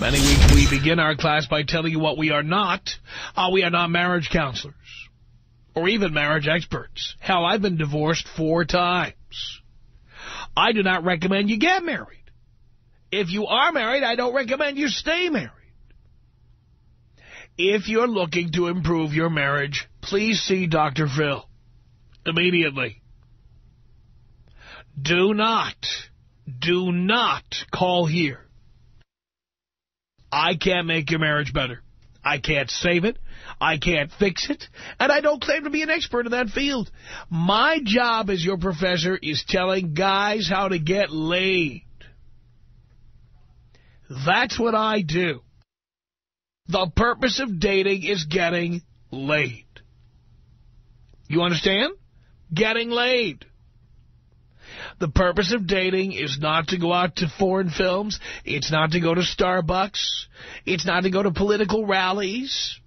Many weeks we begin our class by telling you what we are not. We are not marriage counselors or even marriage experts. Hell, I've been divorced 4 times. I do not recommend you get married. If you are married, I don't recommend you stay married. If you're looking to improve your marriage, please see Dr. Phil immediately. Do not call here. I can't make your marriage better. I can't save it. I can't fix it. And I don't claim to be an expert in that field. My job as your professor is telling guys how to get laid. That's what I do. The purpose of dating is getting laid. You understand? Getting laid. The purpose of dating is not to go out to foreign films. It's not to go to Starbucks. It's not to go to political rallies.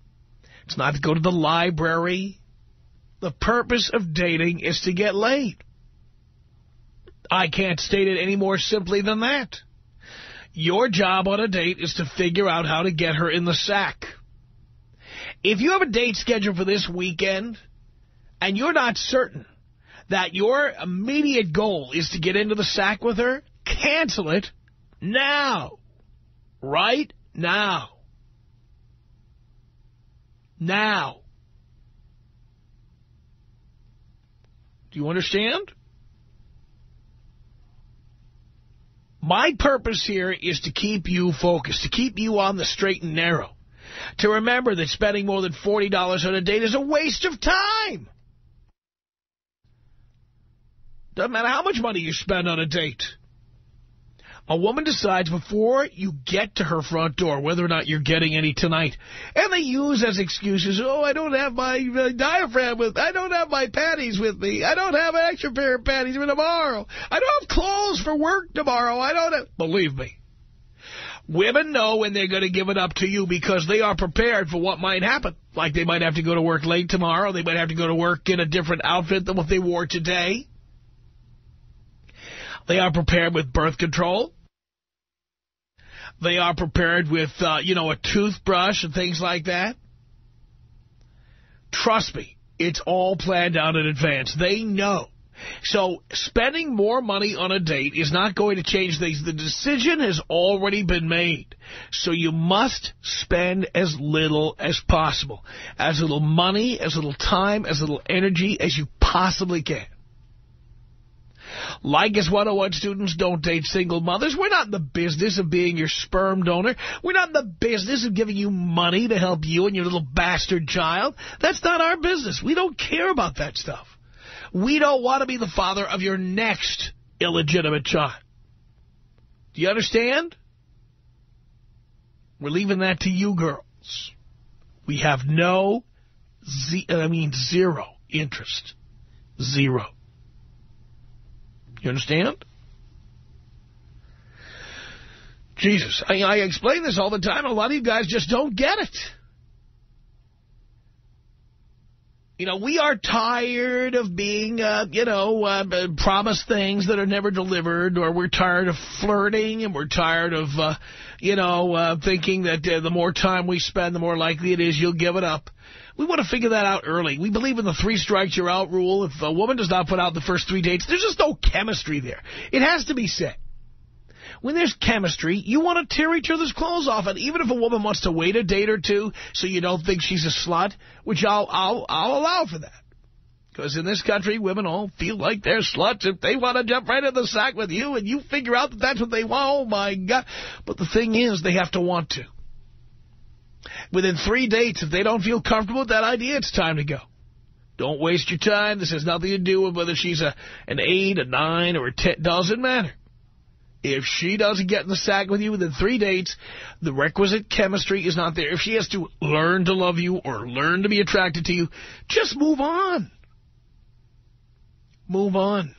It's not to go to the library. The purpose of dating is to get laid. I can't state it any more simply than that. Your job on a date is to figure out how to get her in the sack. If you have a date scheduled for this weekend and you're not certain that your immediate goal is to get into the sack with her, cancel it now. Right now. Now. Do you understand? My purpose here is to keep you focused, to keep you on the straight and narrow, to remember that spending more than $40 on a date is a waste of time. Doesn't matter how much money you spend on a date. A woman decides before you get to her front door whether or not you're getting any tonight. And they use as excuses, oh, I don't have my diaphragm with me. I don't have my panties with me. I don't have an extra pair of panties for tomorrow. I don't have clothes for work tomorrow. I don't have... Believe me, women know when they're going to give it up to you because they are prepared for what might happen. Like they might have to go to work late tomorrow. They might have to go to work in a different outfit than what they wore today. They are prepared with birth control. They are prepared with, a toothbrush and things like that. Trust me, it's all planned out in advance. They know. So spending more money on a date is not going to change things. The decision has already been made. So you must spend as little as possible. As little money, as little time, as little energy as you possibly can. Leykis 101 students, don't date single mothers. We're not in the business of being your sperm donor. We're not in the business of giving you money to help you and your little bastard child. That's not our business. We don't care about that stuff. We don't want to be the father of your next illegitimate child. Do you understand? We're leaving that to you girls. We have zero interest. Zero. You understand? Jesus, I explain this all the time. A lot of you guys just don't get it. We are tired of being, promised things that are never delivered, or we're tired of flirting, and we're tired of, thinking that the more time we spend, the more likely it is you'll give it up. We want to figure that out early. We believe in the 3 strikes you're out rule. If a woman does not put out the first 3 dates, there's just no chemistry there. It has to be said. When there's chemistry, you want to tear each other's clothes off. And even if a woman wants to wait a date or two so you don't think she's a slut, which I'll allow for that. Because in this country, women all feel like they're sluts if they want to jump right in the sack with you and you figure out that that's what they want. Oh, my God. But the thing is, they have to want to. Within 3 dates, if they don't feel comfortable with that idea, it's time to go. Don't waste your time. This has nothing to do with whether she's an 8, a 9, or a 10. Doesn't matter. If she doesn't get in the sack with you within 3 dates, the requisite chemistry is not there. If she has to learn to love you or learn to be attracted to you, just move on. Move on.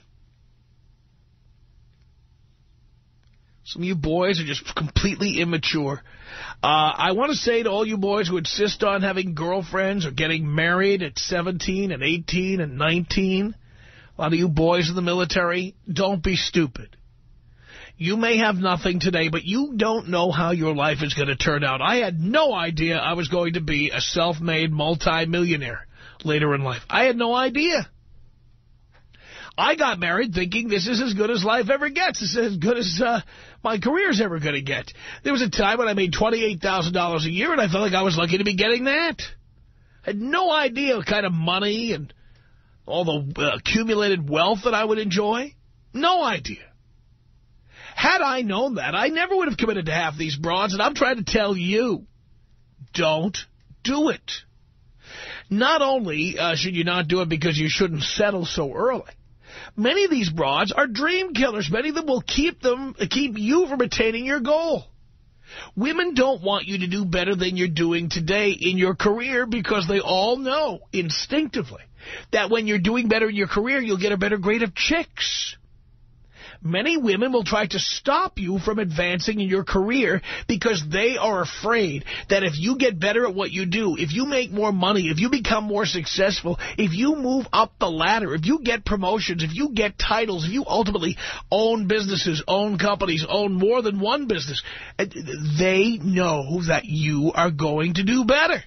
Some of you boys are just completely immature. I want to say to all you boys who insist on having girlfriends or getting married at 17 and 18 and 19, a lot of you boys in the military, don't be stupid. You may have nothing today, but you don't know how your life is going to turn out. I had no idea I was going to be a self-made multi-millionaire later in life. I had no idea. I got married thinking this is as good as life ever gets. This is as good as my career's ever going to get. There was a time when I made $28,000 a year, and I felt like I was lucky to be getting that. I had no idea what kind of money and all the accumulated wealth that I would enjoy. No idea. Had I known that, I never would have committed to half these broads, and I'm trying to tell you, don't do it. Not only should you not do it because you shouldn't settle so early, many of these broads are dream killers. Many of them will keep you from attaining your goal. Women don't want you to do better than you're doing today in your career because they all know instinctively that when you're doing better in your career, you'll get a better grade of chicks. Many women will try to stop you from advancing in your career because they are afraid that if you get better at what you do, if you make more money, if you become more successful, if you move up the ladder, if you get promotions, if you get titles, if you ultimately own businesses, own companies, own more than one business, they know that you are going to do better.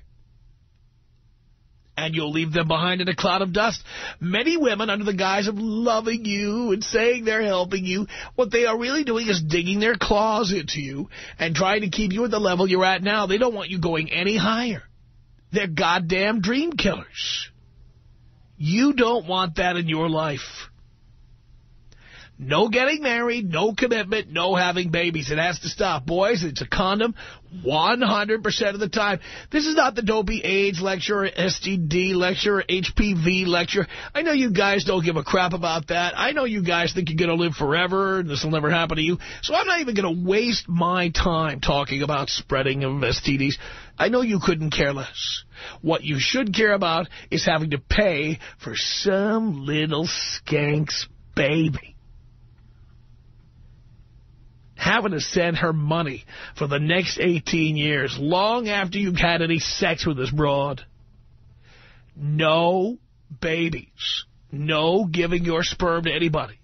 And you'll leave them behind in a cloud of dust. Many women, under the guise of loving you and saying they're helping you, what they are really doing is digging their claws into you and trying to keep you at the level you're at now. They don't want you going any higher. They're goddamn dream killers. You don't want that in your life. No getting married, no commitment, no having babies. It has to stop. Boys, it's a condom 100% of the time. This is not the dopey AIDS lecture, or STD lecture, or HPV lecture. I know you guys don't give a crap about that. I know you guys think you're going to live forever and this will never happen to you. So I'm not even going to waste my time talking about spreading of STDs. I know you couldn't care less. What you should care about is having to pay for some little skank's baby. Having to send her money for the next 18 years, long after you've had any sex with this broad. No babies. No giving your sperm to anybody.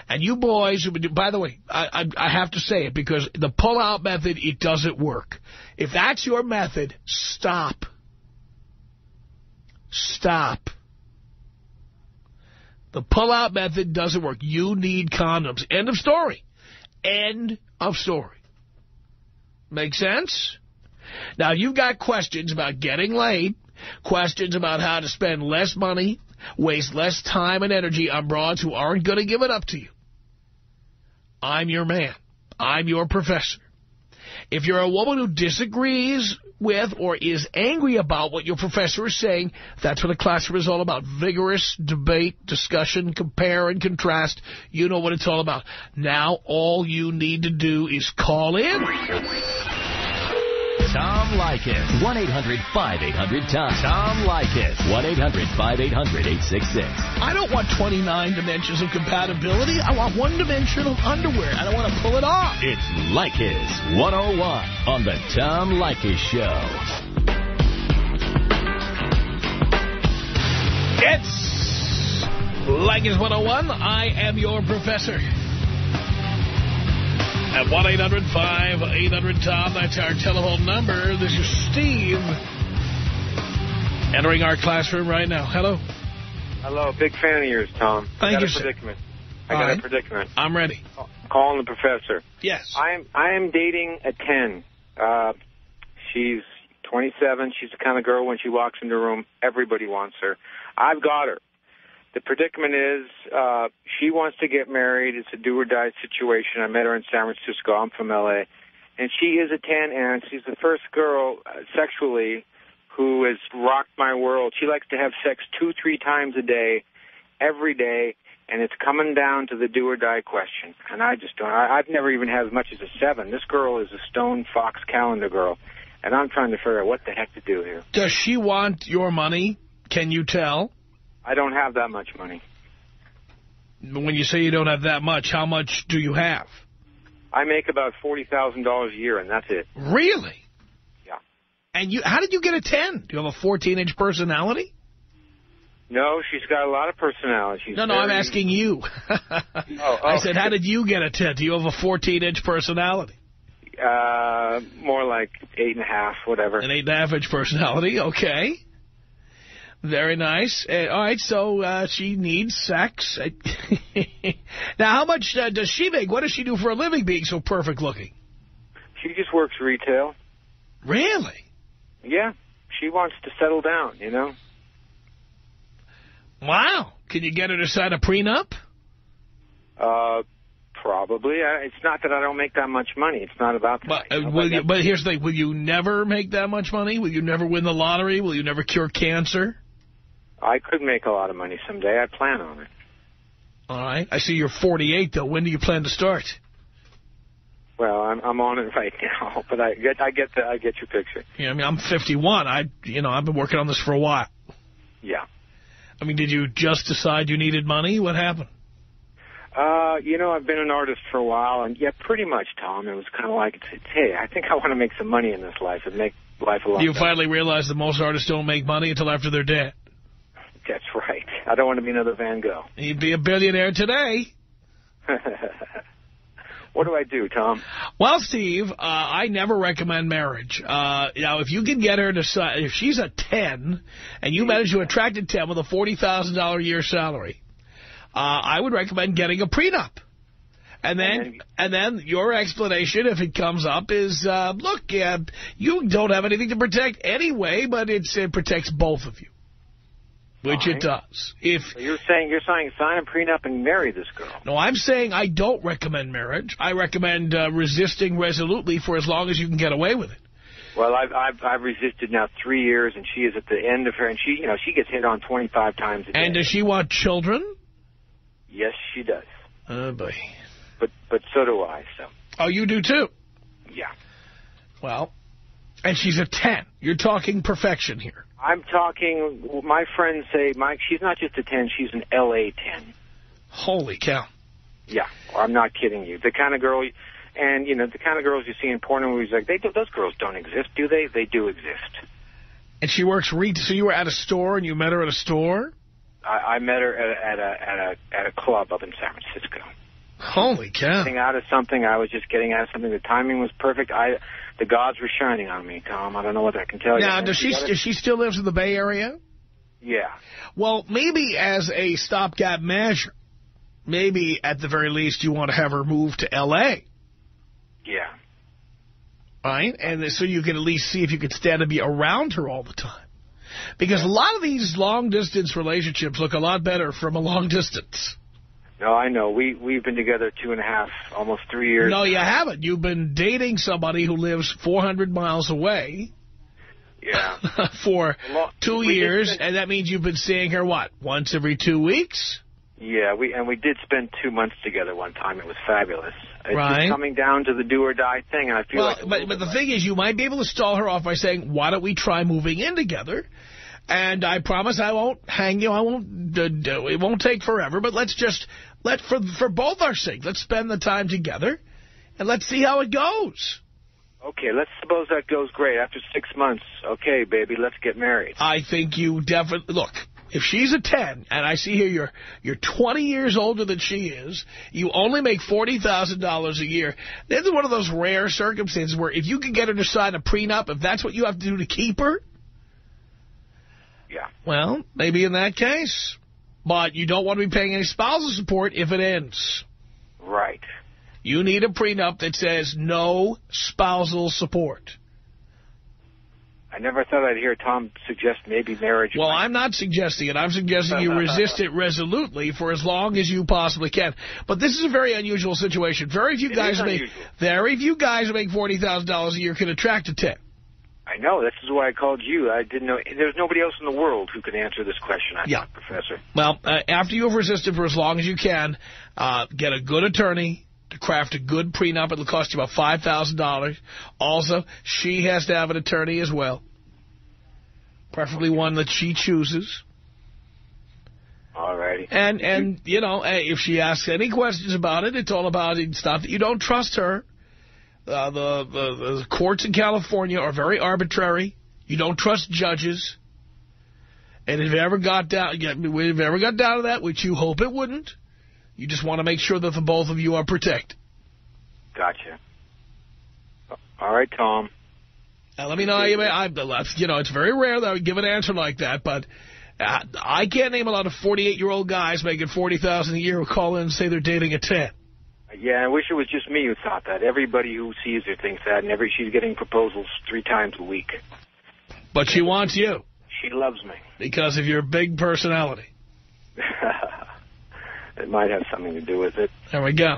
And you boys, by the way, I have to say it because the pull-out method, it doesn't work. If that's your method, stop. Stop. The pull-out method doesn't work. You need condoms. End of story. End of story. Make sense? Now, you've got questions about getting laid, questions about how to spend less money, waste less time and energy on broads who aren't going to give it up to you. I'm your man. I'm your professor. If you're a woman who disagrees with or is angry about what your professor is saying, that's what a classroom is all about. Vigorous debate, discussion, compare and contrast. You know what it's all about. Now all you need to do is call in. Tom Leykis. 1-800-5800-TOM. Tom Leykis. 1-800-5800-866. I don't want 29 dimensions of compatibility. I want one-dimensional underwear. I don't want to pull it off. It's Leykis 101 on the Tom Leykis Show. It's Leykis 101. I am your professor. At 1-800-5800-TOM, that's our telephone number. This is Steve entering our classroom right now. Hello. Hello, big fan of yours, Tom. Thank you, sir. I got a predicament. I'm ready. Calling the professor. Yes. I am dating a 10. She's 27. She's the kind of girl when she walks into a room, everybody wants her. I've got her. The predicament is she wants to get married. It's a do-or-die situation. I met her in San Francisco. I'm from L.A. And she is a 10, and she's the first girl sexually who has rocked my world. She likes to have sex 2-3 times a day, every day, and it's coming down to the do-or-die question. And I just don't. I've never even had as much as a 7. This girl is a stone fox calendar girl, and I'm trying to figure out what the heck to do here. Does she want your money? Can you tell? I don't have that much money. When you say you don't have that much, how much do you have? I make about $40,000 a year, and that's it. Really? Yeah. And how did you get a 10? Do you have a 14-inch personality? No, she's got a lot of personality. No, I'm asking you. I said, how did you get a 10? Do you have a 14-inch personality? More like 8.5, whatever. An 8.5-inch personality, okay. Very nice. All right, so she needs sex. Now, how much does she make? What does she do for a living being so perfect looking? She just works retail. Really? Yeah. She wants to settle down, you know? Wow. Can you get her to sign a prenup? Probably. It's not that I don't make that much money. It's not about that. But here's the thing. Will you never make that much money? Will you never win the lottery? Will you never cure cancer? I could make a lot of money someday. I plan on it. All right. I see you're 48, though. When do you plan to start? Well, I'm on it right now, but I get your picture. Yeah, I mean, I'm 51. I've been working on this for a while. Yeah. I mean, did you just decide you needed money? What happened? I've been an artist for a while, and yeah, pretty much, Tom. It was kind of like, hey, I think I want to make some money in this life and make life a lot better. You finally realized that most artists don't make money until after they're dead. That's right. I don't want to be another Van Gogh. You'd be a billionaire today. What do I do, Tom? Well, Steve, I never recommend marriage. Now, if you can get her to sign, if she's a 10 and you manage to attract a 10 with a $40,000 a year salary, I would recommend getting a prenup. And then your explanation, if it comes up, is, look, you don't have anything to protect anyway, but it protects both of you. Which it does. So you're saying sign a prenup and marry this girl. No, I'm saying I don't recommend marriage. I recommend resisting resolutely for as long as you can get away with it. Well, I've resisted now 3 years, and she is at the end of her, and she gets hit on 25 times a day. And does she want children? Yes, she does. Oh boy. But so do I. So. Oh, you do too? Yeah. Well, and she's a 10. You're talking perfection here. I'm talking, my friends say, Mike, she's not just a 10, she's an LA 10. Holy cow. Yeah, I'm not kidding you. The kind of girl, and, the kind of girls you see in porn movies, like, those girls don't exist, do they? They do exist. And she works so you were at a store and you met her at a store? I met her at a club up in San Francisco. Holy cow. I was just getting out of something. The timing was perfect. The gods were shining on me, Tom. I don't know what I can tell you. Now, does she still lives in the Bay Area? Yeah. Well, maybe as a stopgap measure, maybe at the very least you want to have her move to L.A. Yeah. Right? And so you can at least see if you could stand to be around her all the time. Because a lot of these long-distance relationships look a lot better from a long distance. No, I know. We've been together 2.5, almost 3 years. No, you haven't. You've been dating somebody who lives 400 miles away. Yeah. For 2 years, and that means you've been seeing her, what, once every 2 weeks? Yeah, we did spend 2 months together one time. It was fabulous. It's right. Just coming down to the do-or-die thing, and I feel but the thing is, you might be able to stall her off by saying, why don't we try moving in together? And I promise I won't hang you. It won't take forever, but for both our sake, let's spend the time together, and let's see how it goes. Okay, let's suppose that goes great. After 6 months, okay, baby, let's get married. I think you definitely... Look, if she's a 10, and I see here you're 20 years older than she is, you only make $40,000 a year, this is one of those rare circumstances where if you can get her to sign a prenup, if that's what you have to do to keep her... Yeah. Well, maybe in that case. But you don't want to be paying any spousal support if it ends. Right. You need a prenup that says no spousal support. I never thought I'd hear Tom suggest maybe marriage. Well, I'm not suggesting it. I'm suggesting you resist it resolutely for as long as you possibly can. But this is a very unusual situation. Very few guys who make $40,000 a year can attract a 10. I know. This is why I called you. I didn't know. There's nobody else in the world who could answer this question, I think, Professor. Well, after you've resisted for as long as you can, get a good attorney to craft a good prenup. It'll cost you about $5,000. Also, she has to have an attorney as well. Preferably one that she chooses. All righty. And if she asks any questions about it, it's all about stuff that you don't trust her. The courts in California are very arbitrary. You don't trust judges. And if it ever got down, to that, which you hope it wouldn't, you just want to make sure that the both of you are protected. Gotcha. All right, Tom. Now, let me know how you it's very rare that I would give an answer like that, but I can't name a lot of 48-year-old guys making $40,000 a year who call in and say they're dating a 10. Yeah, I wish it was just me who thought that. Everybody who sees her thinks that, and she's getting proposals 3 times a week. But she wants you. She loves me. Because of your big personality. It might have something to do with it. There we go.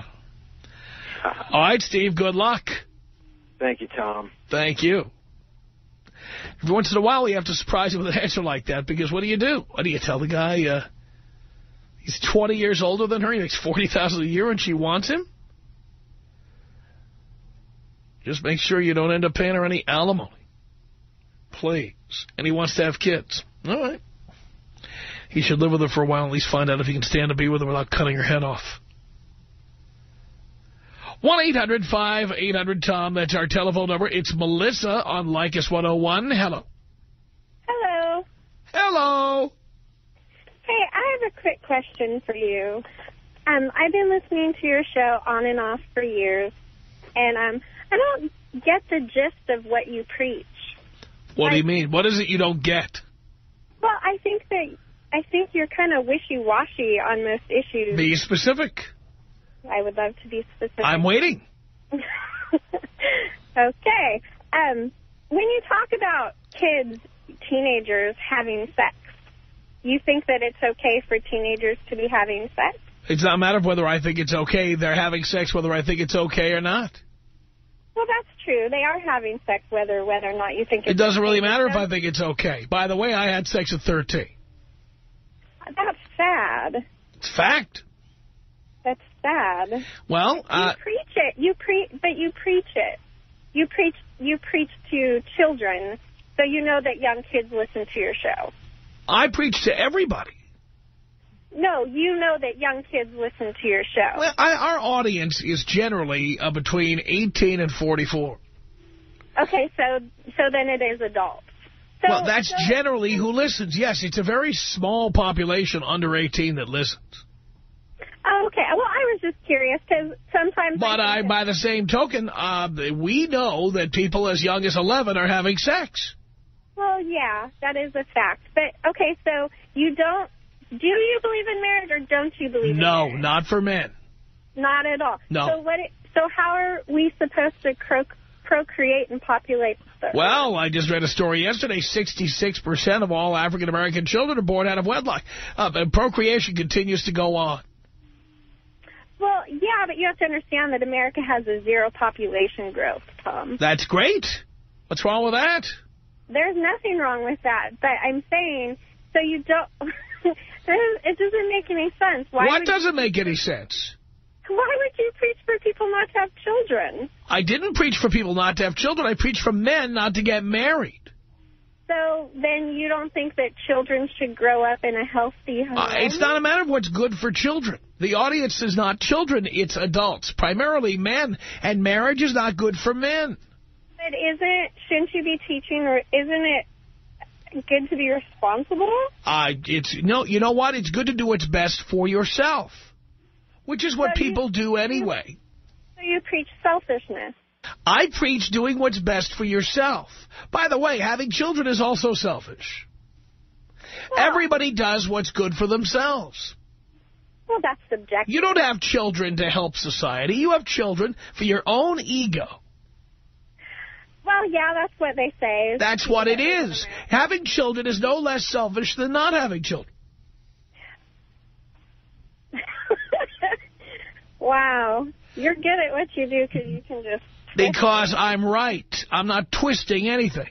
All right, Steve, good luck. Thank you, Tom. Thank you. Every once in a while, we have to surprise you with an answer like that, because what do you do? What do you tell the guy? He's 20 years older than her. He makes $40,000 a year, and she wants him? Just make sure you don't end up paying her any alimony. Please. And he wants to have kids. All right. He should live with her for a while, at least find out if he can stand to be with her without cutting her head off. 1-800-5800-TOM. That's our telephone number. It's Melissa on Leykis 101. Hello. Hello. Hello. Hey, I have a quick question for you. I've been listening to your show on and off for years, and I don't get the gist of what you preach. What do you mean? What is it you don't get? Well, I think you're kind of wishy-washy on most issues. Be specific. I would love to be specific. I'm waiting. Okay. When you talk about kids, teenagers having sex, you think that it's okay for teenagers to be having sex? It's not a matter of whether I think it's okay they're having sex, whether I think it's okay or not. Well, that's true. They are having sex whether or not you think it's okay. It doesn't really matter if I think it's okay. By the way, I had sex at 13. That's sad. It's fact. That's sad. Well, you preach it. But you preach it. You preach to children, so you know that young kids listen to your show. I preach to everybody. No, you know that young kids listen to your show. Well, our audience is generally between 18 and 44. Okay, so then it is adults. Well, that's generally who listens. Yes, it's a very small population under 18 that listens. Oh, okay. Well, I was just curious because sometimes... But by the same token, we know that people as young as 11 are having sex. Well, yeah, that is a fact. But, okay, so you don't... Do you believe in marriage or don't you believe in marriage? No, not for men. Not at all. No. So how are we supposed to procreate and populate the earth? Well, I just read a story yesterday. 66% of all African-American children are born out of wedlock. And procreation continues to go on. Well, yeah, but you have to understand that America has a 0 population growth, Tom. That's great. What's wrong with that? There's nothing wrong with that. But I'm saying, so you don't... It doesn't make any sense. What doesn't make any sense? Why would you preach for people not to have children? I didn't preach for people not to have children. I preached for men not to get married. So then you don't think that children should grow up in a healthy home? It's not a matter of what's good for children. The audience is not children, it's adults, primarily men. And marriage is not good for men. But shouldn't you be teaching, or isn't it good to be responsible? You know what? It's good to do what's best for yourself, which is what people do anyway. So you preach selfishness. I preach doing what's best for yourself. By the way, having children is also selfish. Well, everybody does what's good for themselves. Well, that's subjective. You don't have children to help society. You have children for your own ego. Well, yeah, that's what they say. That's what it is. Having children is no less selfish than not having children. Wow. You're good at what you do because you can just... Because I'm right. I'm not twisting anything.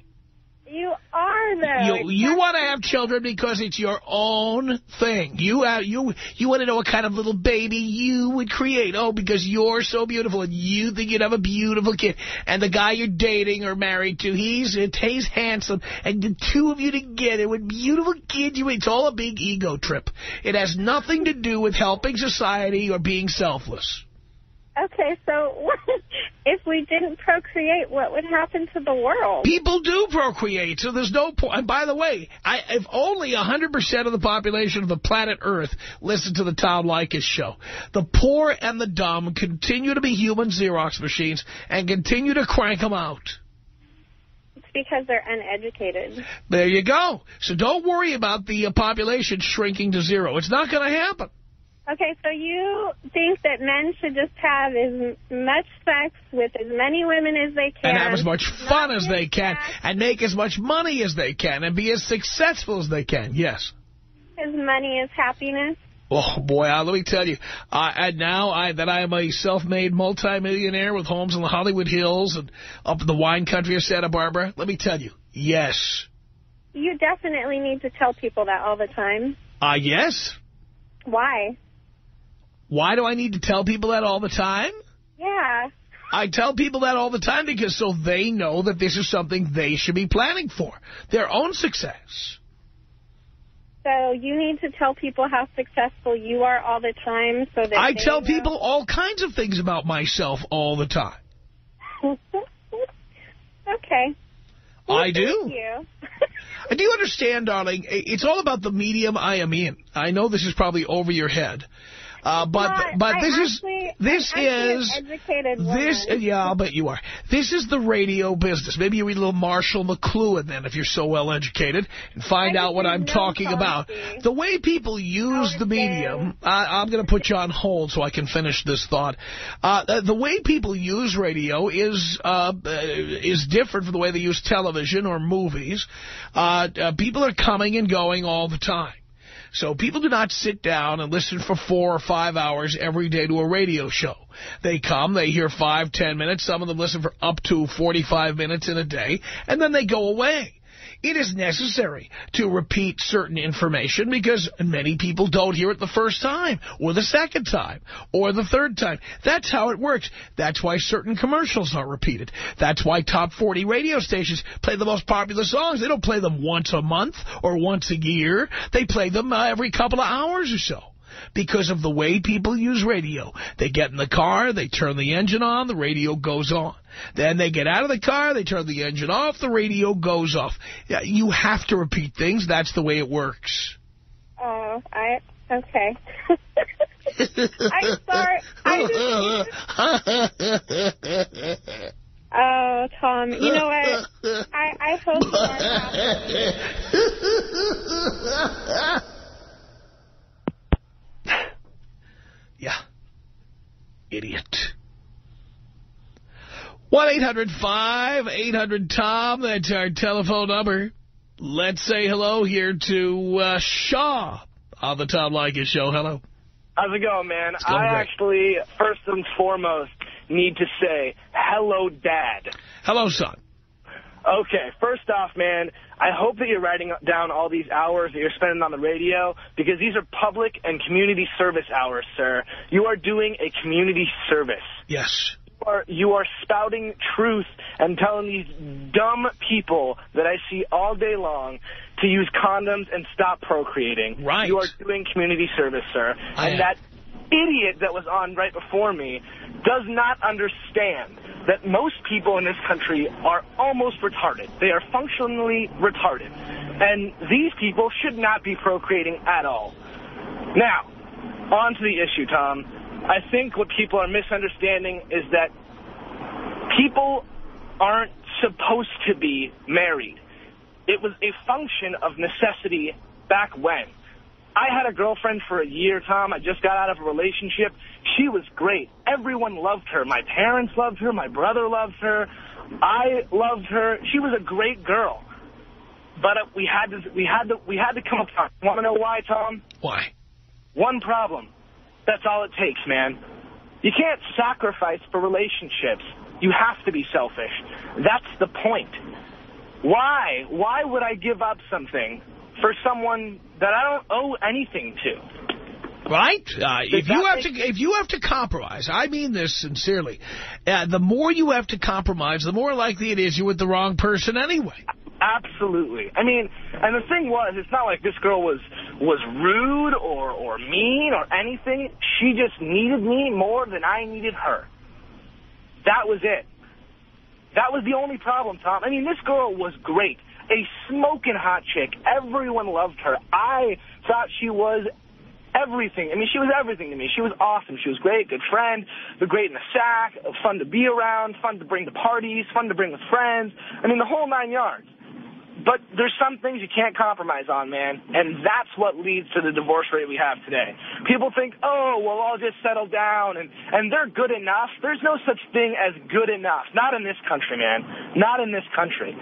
You are, though. You want to have children because it's your own thing. You want to know what kind of little baby you would create. Oh, because you're so beautiful and you think you'd have a beautiful kid. And the guy you're dating or married to, he's handsome. And the two of you together with beautiful kids, it's all a big ego trip. It has nothing to do with helping society or being selfless. Okay, so if we didn't procreate, what would happen to the world? People do procreate, so there's no point. And by the way, if only 100% of the population of the planet Earth listen to the Tom Leykis show, the poor and the dumb continue to be human Xerox machines and continue to crank them out. It's because they're uneducated. There you go. So don't worry about the population shrinking to zero. It's not going to happen. Okay, so you think that men should just have as much sex with as many women as they can. And have as much fun as they can. And make as much money as they can. And be as successful as they can. Yes. As money is happiness. Oh, boy, let me tell you. And now that I am a self-made multimillionaire with homes in the Hollywood Hills and up in the wine country of Santa Barbara, let me tell you, yes. You definitely need to tell people that all the time. Yes. Why? Why do I need to tell people that all the time? Yeah. I tell people that all the time because so they know that this is something they should be planning for, their own success. So you need to tell people how successful you are all the time so that I tell people all kinds of things about myself all the time. Okay. Well, I do. Thank you. Do you understand, darling? It's all about the medium I am in. I know this is probably over your head. But this is educated woman. Yeah, I'll bet you are. This is the radio business. Maybe you read a little Marshall McLuhan then if you're so well educated and find out what I'm talking about. The way people use the medium, I'm going to put you on hold so I can finish this thought. The way people use radio is different from the way they use television or movies. People are coming and going all the time. So people do not sit down and listen for 4 or 5 hours every day to a radio show. They come, they hear 5, 10 minutes. Some of them listen for up to 45 minutes in a day, and then they go away. It is necessary to repeat certain information because many people don't hear it the first time or the second time or the third time. That's how it works. That's why certain commercials are repeated. That's why top 40 radio stations play the most popular songs. They don't play them once a month or once a year. They play them every couple of hours or so. Because of the way people use radio. They get in the car, they turn the engine on, the radio goes on. Then they get out of the car, they turn the engine off, the radio goes off. You have to repeat things. That's the way it works. Oh, okay. I'm sorry. Oh, Tom, you know what? I hope you are happy. Yeah. Idiot. 1-800-5800-TOM. That's our telephone number. Let's say hello here to Shaw on the Tom Leykis Show. Hello. How's it going, man? Great. Actually, first and foremost, need to say hello, Dad. Hello, son. Okay, first off, man, I hope that you're writing down all these hours that you're spending on the radio because these are public and community service hours, sir. You are doing a community service. Yes. You are spouting truth and telling these dumb people that I see all day long to use condoms and stop procreating. Right. You are doing community service, sir. And that idiot that was on right before me does not understand that most people in this country are almost retarded. They are functionally retarded. And these people should not be procreating at all. Now, on to the issue, Tom. I think what people are misunderstanding is that people aren't supposed to be married. It was a function of necessity back when. I had a girlfriend for a year, Tom. I just got out of a relationship. She was great. Everyone loved her. My parents loved her. My brother loved her. I loved her. She was a great girl. But we had to come apart. Want to know why, Tom? Why? One problem. That's all it takes, man. You can't sacrifice for relationships. You have to be selfish. That's the point. Why? Why would I give up something for someone that I don't owe anything to? Right? If you have to compromise, I mean this sincerely, the more you have to compromise, the more likely it is you're with the wrong person anyway. Absolutely. I mean, and the thing was, it's not like this girl was rude or mean or anything. She just needed me more than I needed her. That was it. That was the only problem, Tom. I mean, this girl was great. A smoking hot chick. Everyone loved her. I thought she was everything. I mean, she was everything to me. She was awesome. She was great, good friend, great in the sack, fun to be around, fun to bring to parties, fun to bring with friends. I mean, the whole 9 yards. But there's some things you can't compromise on, man, and that's what leads to the divorce rate we have today. People think, oh, well, I'll just settle down, and they're good enough. There's no such thing as good enough. Not in this country, man. Not in this country.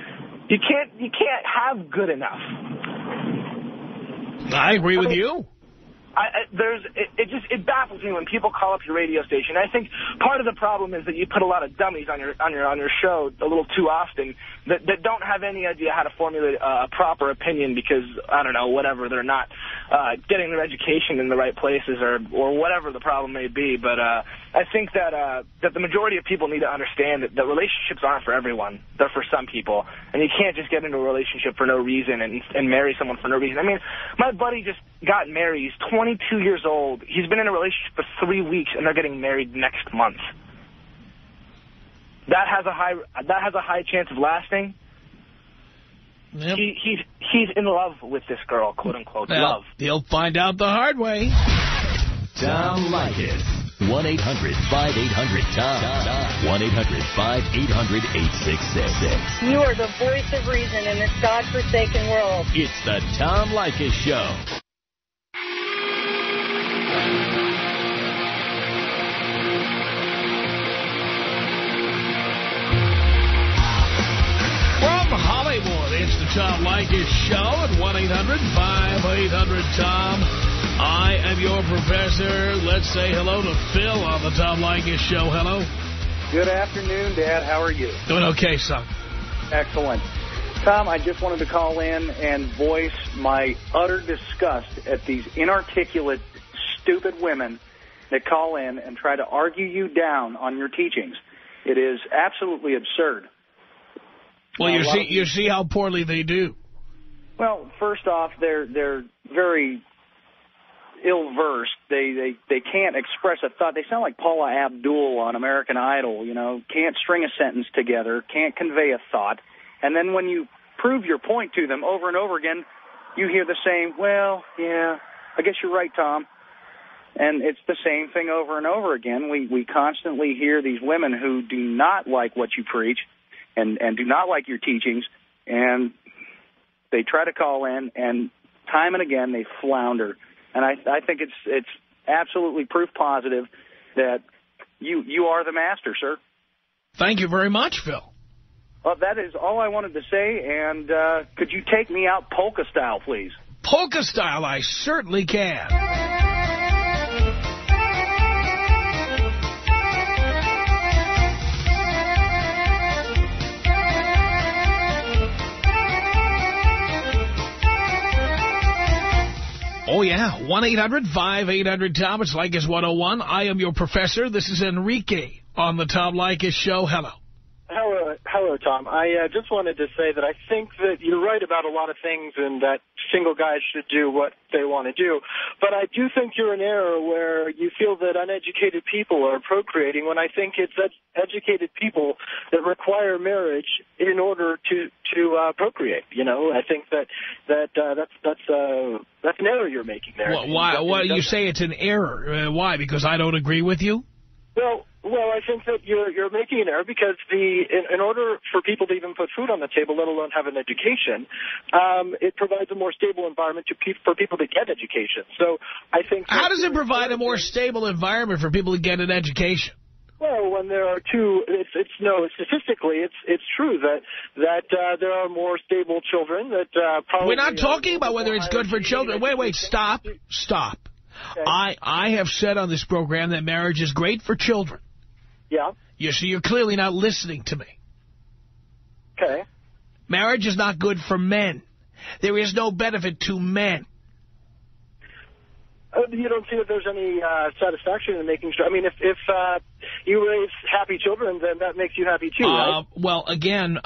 You can't have good enough. I agree with you. It baffles me when people call up your radio station. I think part of the problem is that you put a lot of dummies on your show a little too often that don't have any idea how to formulate a proper opinion because, I don't know, whatever, they're not getting their education in the right places or whatever the problem may be. But I think that the majority of people need to understand that relationships aren't for everyone. They're for some people. And you can't just get into a relationship for no reason and marry someone for no reason. I mean, my buddy just got married. He's 22 years old. He's been in a relationship for 3 weeks, and they're getting married next month. That has a high chance of lasting. Yep. He's in love with this girl, quote unquote. Well, love. He'll find out the hard way. Tom Leykis. 1-800-5800-TOM. 1-800-5800-866. You are the voice of reason in this godforsaken world. It's the Tom Leykis Show. From Hollywood, it's the Tom Leykis Show at 1-800-5800-TOM. I am your professor. Let's say hello to Phil on the Tom Leykis Show. Hello. Good afternoon, Dad. How are you? Doing okay, son. Excellent. Tom, I just wanted to call in and voice my utter disgust at these inarticulate, stupid women that call in and try to argue you down on your teachings. It is absolutely absurd. Well, you see how poorly they do. Well, first off, they're very ill-versed. They can't express a thought. They sound like Paula Abdul on American Idol, you know, can't string a sentence together, can't convey a thought. And then when you prove your point to them over and over again, you hear the same, well, yeah, I guess you're right, Tom. And it's the same thing over and over again. We constantly hear these women who do not like what you preach and do not like your teachings, and they try to call in, and time and again they flounder. And I think it's absolutely proof positive that you are the master, sir. Thank you very much, Phil. Well, that is all I wanted to say, and could you take me out polka style, please? Polka style, I certainly can. Oh, yeah. 1-800-5800-TOM. It's Leykis 101. I am your professor. This is Enrique on the Tom Leykis Show. Hello. Hello, Tom. I just wanted to say that I think that you're right about a lot of things and that single guys should do what they want to do. But I do think you're in error where you feel that uneducated people are procreating when I think it's educated people that require marriage in order to procreate. You know, I think that's an error you're making there. Why you say it's an error? Why? Because I don't agree with you? Well, I think that you're making an error because in order for people to even put food on the table, let alone have an education, it provides a more stable environment for people to get education. So I think... How does it provide a more stable environment for people to get an education? Well, when there are two, statistically, it's true that there are more stable children that probably... We're not talking about whether it's good for children. Wait, stop. Okay. I have said on this program that marriage is great for children. Yeah. So you're clearly not listening to me. Okay. Marriage is not good for men. There is no benefit to men. You don't see that there's any satisfaction in making sure. I mean, if you raise happy children, then that makes you happy too, right? Well, again,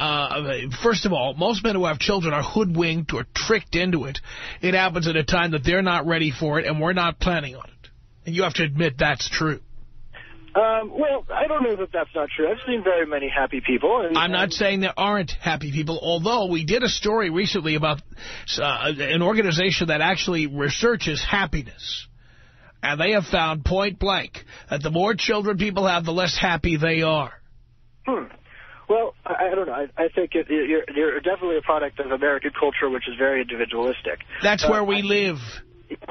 first of all, most men who have children are hoodwinked or tricked into it. It happens at a time that they're not ready for it, and we're not planning on it. And you have to admit that's true. Well, I don't know that that's not true. I've seen very many happy people. I'm not saying there aren't happy people, although we did a story recently about an organization that actually researches happiness. And they have found point blank that the more children people have, the less happy they are. Well, I don't know. I think you're definitely a product of American culture, which is very individualistic. That's where we live.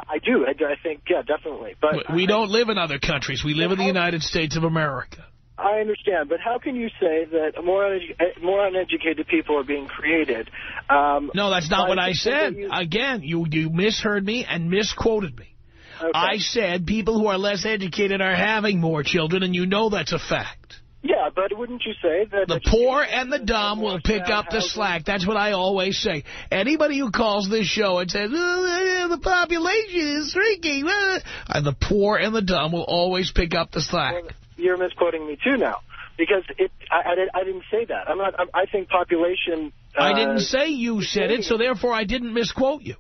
I do. I think, yeah, definitely. But we don't live in other countries. We live in the United States of America. I understand, but how can you say that more uneducated people are being created? No, that's not what I said. Again, you misheard me and misquoted me. Okay. I said people who are less educated are having more children, and you know that's a fact. Yeah, but wouldn't you say that... The poor and the dumb will pick up the slack. That's what I always say. Anybody who calls this show and says, the population is shrinking, the poor and the dumb will always pick up the slack. Well, you're misquoting me, too, now. Because I didn't say that. I think population... I didn't say you said it, so therefore I didn't misquote you.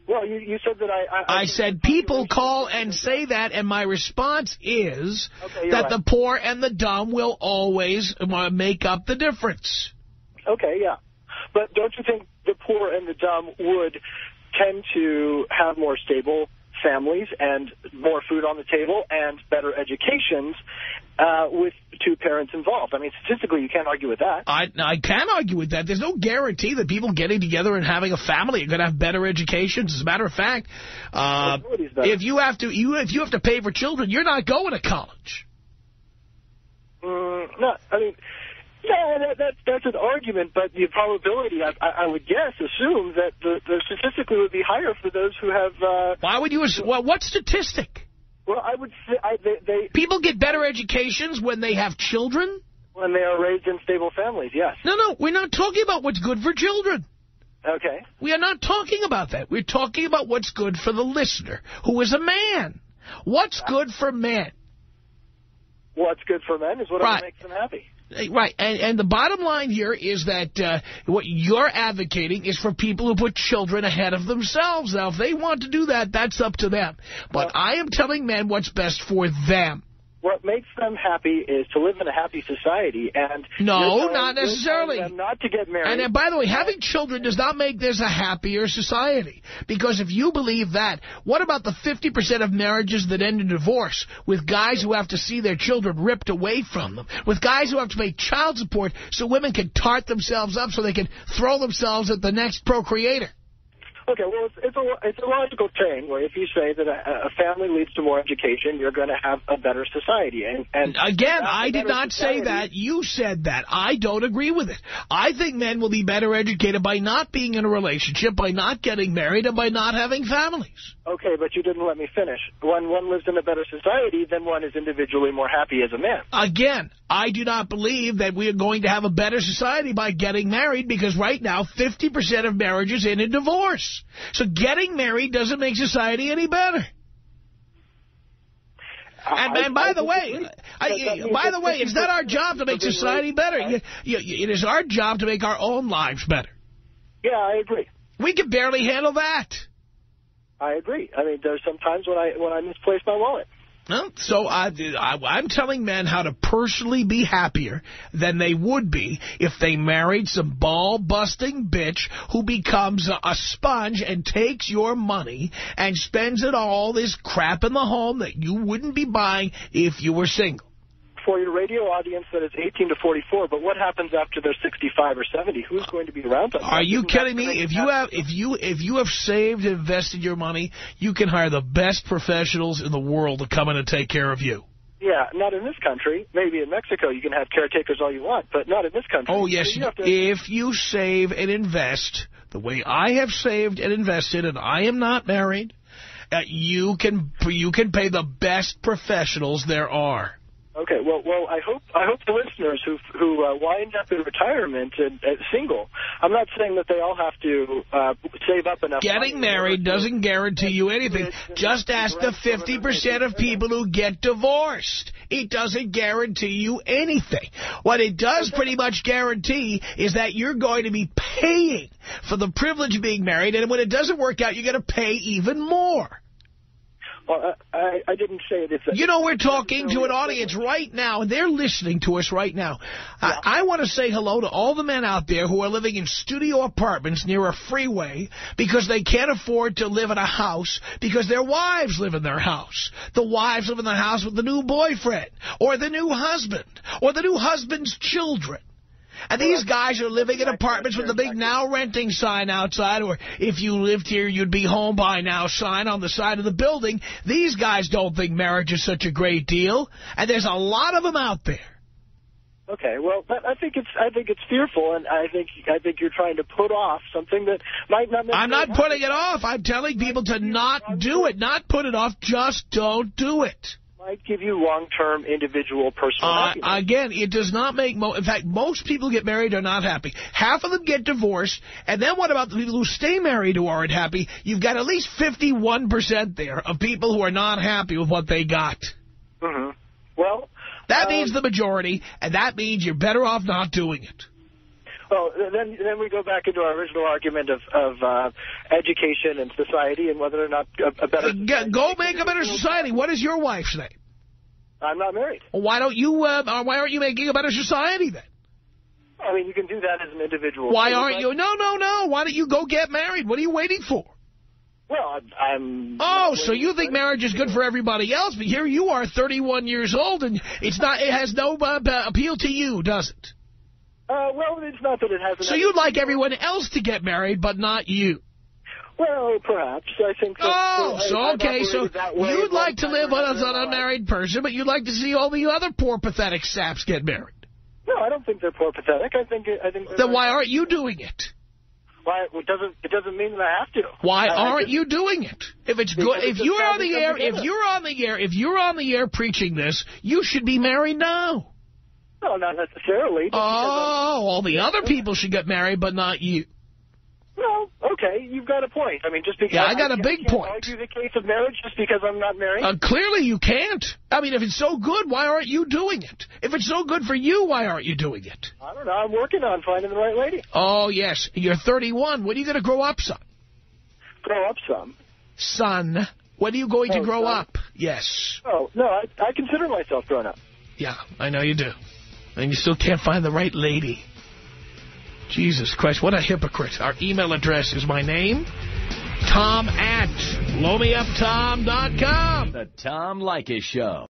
Well, you said that I said people call and say that, and my response is that the poor and the dumb will always make up the difference. Okay, yeah. But don't you think the poor and the dumb would tend to have more stable families and more food on the table and better educations with two parents involved? I mean, statistically, you can't argue with that. I can argue with that. There's no guarantee that people getting together and having a family are going to have better educations. As a matter of fact, if you have to pay for children, you're not going to college. No, I mean... Yeah, that's an argument, but the probability, I would guess, assume that the statistically would be higher for those who have... Why would you assume? Well, what statistic? Well, I would say... People get better educations when they have children? When they are raised in stable families, yes. No, we're not talking about what's good for children. Okay. We are not talking about that. We're talking about what's good for the listener, who is a man. What's good for men? What's good for men is whatever makes them happy. Right, and the bottom line here is that what you're advocating is for people who put children ahead of themselves. Now, if they want to do that, that's up to them. But I am telling men what's best for them. What makes them happy is to live in a happy society. And no, not necessarily. Them not to get married. And by the way, having children does not make this a happier society. Because if you believe that, what about the 50% of marriages that end in divorce with guys who have to see their children ripped away from them, with guys who have to pay child support so women can tart themselves up so they can throw themselves at the next procreator? Okay, well, it's a logical chain where if you say that a family leads to more education, you're going to have a better society. And again, I did not say that. You said that. I don't agree with it. I think men will be better educated by not being in a relationship, by not getting married, and by not having families. Okay, but you didn't let me finish. When one lives in a better society, then one is individually more happy as a man. Again, I do not believe that we are going to have a better society by getting married, because right now 50% of marriages end in divorce. So getting married doesn't make society any better. And by the way, it's not our job to make society better. It is our job to make our own lives better. Yeah, I agree. We can barely handle that. I agree. I mean, there's some times when I misplace my wallet. Well, so I'm telling men how to personally be happier than they would be if they married some ball-busting bitch who becomes a sponge and takes your money and spends it on all this crap in the home that you wouldn't be buying if you were single. For your radio audience that is 18 to 44, but what happens after they're 65 or 70? Who's going to be around them? Are you kidding me? If you have saved and invested your money, you can hire the best professionals in the world to come in and take care of you. Yeah, not in this country. Maybe in Mexico you can have caretakers all you want, but not in this country. Oh, yes. If you save and invest the way I have saved and invested, and I am not married, you can pay the best professionals there are. Okay, well, I hope the listeners who wind up in retirement and single. I'm not saying that they all have to save up enough. Getting married doesn't guarantee you anything. Just ask the 50% of people who get divorced. It doesn't guarantee you anything. What it does pretty much guarantee is that you're going to be paying for the privilege of being married, and when it doesn't work out, you're going to pay even more. Well, I didn't say it. You know, we're talking to an audience right now, and they're listening to us right now. Yeah. I want to say hello to all the men out there who are living in studio apartments near a freeway because they can't afford to live in a house because their wives live in their house. The wives live in the house with the new boyfriend or the new husband or the new husband's children. And these guys are living in apartments with the big now renting sign outside, or if you lived here, you'd be home by now sign on the side of the building. These guys don't think marriage is such a great deal, and there's a lot of them out there. Okay, well, I think it's fearful, and I think you're trying to put off something that might not. I'm not putting it off. I'm telling people to not do it, not put it off. Just don't do it. Might give you long-term individual personal happiness. Again, it does not make... in fact, most people get married are not happy. Half of them get divorced. And then what about the people who stay married who aren't happy? You've got at least 51% there of people who are not happy with what they got. Mm-hmm. Well... That means the majority, and that means you're better off not doing it. Well, then we go back into our original argument of education and society and whether or not a better... Go make a better society. What is your wife's name? I'm not married. Well, why aren't you making a better society then? I mean, you can do that as an individual. Why aren't you? No. Why don't you go get married? What are you waiting for? Well, I'm... Oh, so you think marriage is good for everybody else, but here you are, 31 years old, and it has no appeal to you, does it? Well, it's not that it hasn't... So you'd like everyone else to get married, but not you? Well, perhaps. I think that... So you'd like to live as an unmarried person, but you'd like to see all the other poor, pathetic saps get married. No, I don't think they're poor, pathetic. I think then why aren't you doing it? Why it doesn't mean that I have to. Why aren't you doing it? If it's good, if you're on the air preaching this, you should be married now. No, not necessarily. All the other people should get married, but not you. Well, okay, you've got a point. I mean, just because... Yeah, I got a big point. I can't argue the case of marriage just because I'm not married? Clearly you can't. I mean, if it's so good, why aren't you doing it? If it's so good for you, why aren't you doing it? I don't know. I'm working on finding the right lady. Oh, yes. You're 31. When are you going to grow up, son? Grow up some? Son, when are you going to grow up? Yes. Oh, no, I consider myself grown up. Yeah, I know you do. And you still can't find the right lady. Jesus Christ, what a hypocrite. Our email address is my name, Tom@blowmeuptom.com. The Tom Leykis Show.